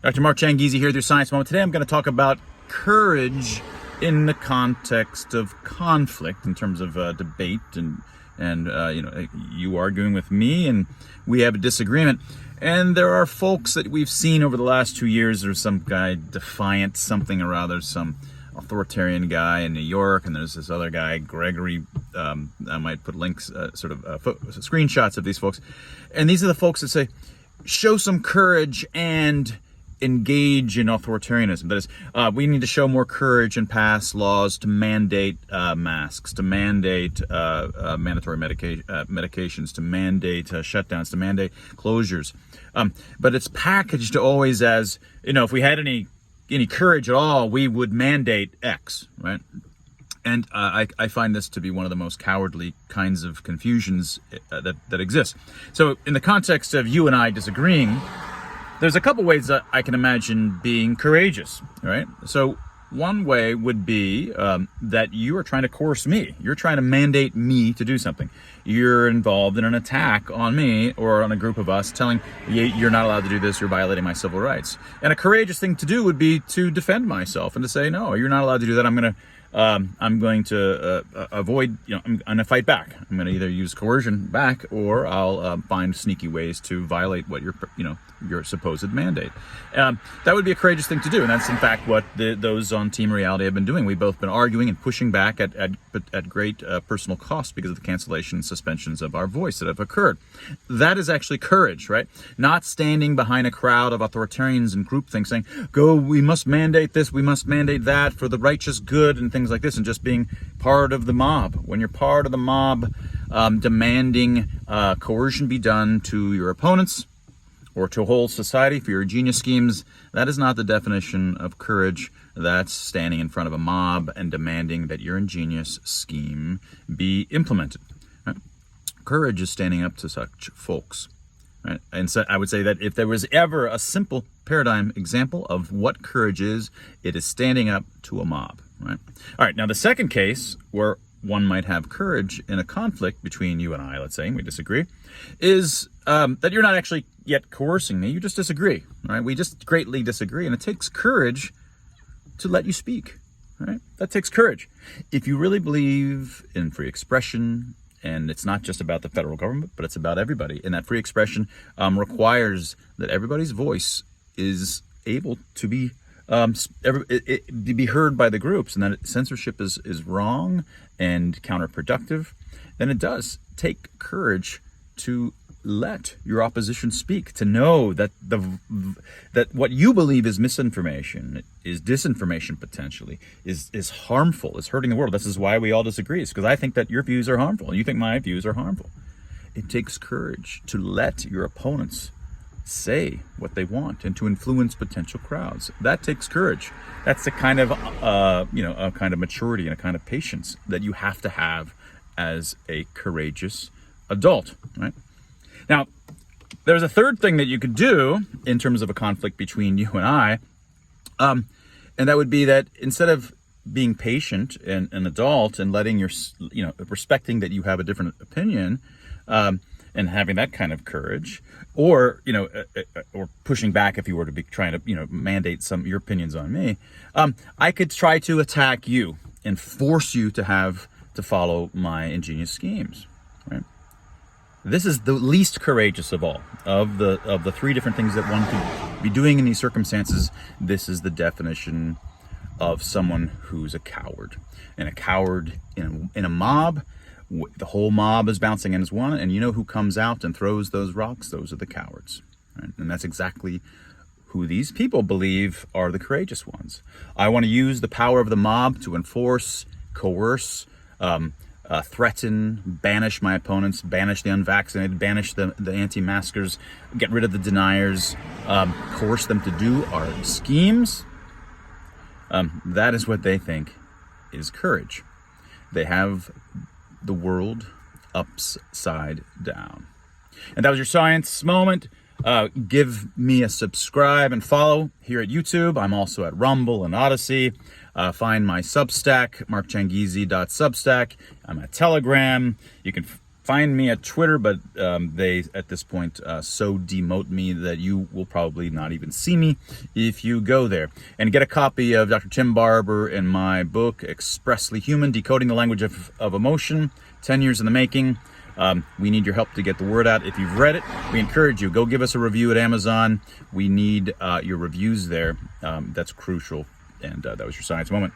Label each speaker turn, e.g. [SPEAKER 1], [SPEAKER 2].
[SPEAKER 1] Dr. Mark Changizi here with your Science Moment. Today I'm going to talk about courage in the context of conflict, in terms of debate and you arguing with me and we have a disagreement. And there are folks that we've seen over the last 2 years. There's some guy, Defiant something or other, some authoritarian guy in New York, and there's this other guy, Gregory. I might put links, screenshots of these folks. And these are the folks that say, show some courage and engage in authoritarianism. That is, we need to show more courage and pass laws to mandate masks, to mandate mandatory medications, to mandate shutdowns, to mandate closures. But it's packaged always as, if we had any courage at all, we would mandate X, right? And I find this to be one of the most cowardly kinds of confusions that exist. So in the context of you and I disagreeing, there's a couple ways that I can imagine being courageous, right? So one way would be that you are trying to coerce me. You're trying to mandate me to do something. You're involved in an attack on me or on a group of us, telling you're not allowed to do this, you're violating my civil rights. And a courageous thing to do would be to defend myself and to say, no, you're not allowed to do that. I'm going to avoid, I'm going to fight back. I'm going to either use coercion back, or I'll find sneaky ways to violate what your supposed mandate. That would be a courageous thing to do, and that's in fact what those on Team Reality have been doing. We've both been arguing and pushing back at great personal cost because of the cancellation and suspensions of our voice that have occurred. That is actually courage, right? Not standing behind a crowd of authoritarians and groupthink saying, we must mandate this, we must mandate that for the righteous good and things like this, and just being part of the mob. When you're part of the mob, demanding coercion be done to your opponents or to a whole society for your genius schemes, that is not the definition of courage. That's standing in front of a mob and demanding that your ingenious scheme be implemented. Right? Courage is standing up to such folks. Right? And so I would say that if there was ever a simple paradigm example of what courage is, it is standing up to a mob. Right? All right, now the second case where one might have courage in a conflict between you and I, let's say, and we disagree, is that you're not actually yet coercing me, you just disagree, right? We just greatly disagree, and it takes courage to let you speak, right? That takes courage. If you really believe in free expression, and it's not just about the federal government, but it's about everybody, and that free expression requires that everybody's voice is able to be heard by the groups, and that censorship is wrong and counterproductive, then it does take courage to let your opposition speak, to know that that what you believe is misinformation, is disinformation potentially, is harmful, is hurting the world. This is why we all disagree. It's because I think that your views are harmful and you think my views are harmful. It takes courage to let your opponents say what they want and to influence potential crowds. That takes courage. That's the kind of a kind of maturity and a kind of patience that you have to have as a courageous adult, right? Now, there's a third thing that you could do in terms of a conflict between you and I, and that would be that instead of being patient and an adult and letting respecting that you have a different opinion, and having that kind of courage, or pushing back if you were to be trying to mandate your opinions on me, I could try to attack you and force you to follow my ingenious schemes, right? This is the least courageous of all of the three different things that one could be doing in these circumstances. This is the definition of someone who's a coward, and a coward in a mob. The whole mob is bouncing in as one, and you know who comes out and throws those rocks? Those are the cowards, right? And that's exactly who these people believe are the courageous ones. I want to use the power of the mob to enforce, coerce, threaten, banish my opponents, banish the unvaccinated, banish the anti-maskers, get rid of the deniers, coerce them to do our schemes. That is what they think is courage. They have the world upside down. And that was your Science Moment. Give me a subscribe and follow here at YouTube. I'm also at Rumble and Odyssey. Find my Substack, markchangizi.substack. I'm at Telegram. You can find me at Twitter, but they, at this point, so demote me that you will probably not even see me if you go there. And get a copy of Dr. Tim Barber and my book, Expressly Human, Decoding the Language of Emotion, 10 years in the making. We need your help to get the word out. If you've read it, we encourage you, go give us a review at Amazon. We need your reviews there. That's crucial. And that was your Science Moment.